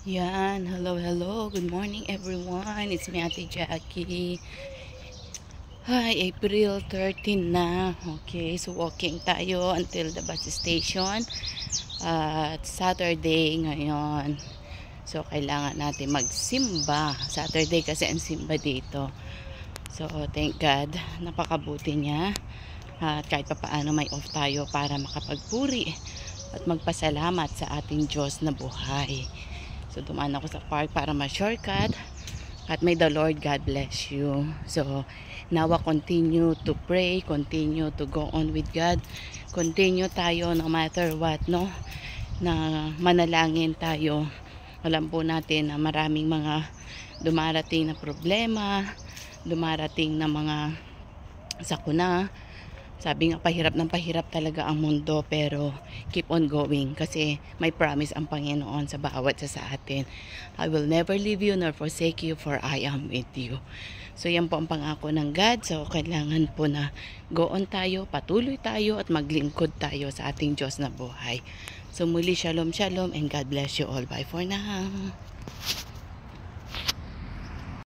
Yan, hello. Good morning everyone. It's me, Ate Jackie. Hi, April 13 na. Okay, so walking tayo until the bus station. At Saturday ngayon. So, kailangan natin magsimba. Saturday kasi ang simba dito. So, thank God. Napakabuti niya. At kahit pa paano may off tayo para makapagpuri at magpasalamat sa ating Diyos na buhay. So, dumaan ako sa park para ma-shortcut. At may the Lord, God bless you. So, now continue to pray, continue to go on with God. Continue tayo no matter what, no? Na manalangin tayo. Alam po natin na maraming mga dumarating na problema, dumarating na mga sakuna. Sabi nga, pahirap ng pahirap talaga ang mundo, pero keep on going kasi may promise ang Panginoon sa bawat sa atin. I will never leave you nor forsake you, for I am with you. So yan po ang pangako ng God. So kailangan po na go on tayo, patuloy tayo at maglingkod tayo sa ating Diyos na buhay. So muli, shalom and God bless you all. Bye for now.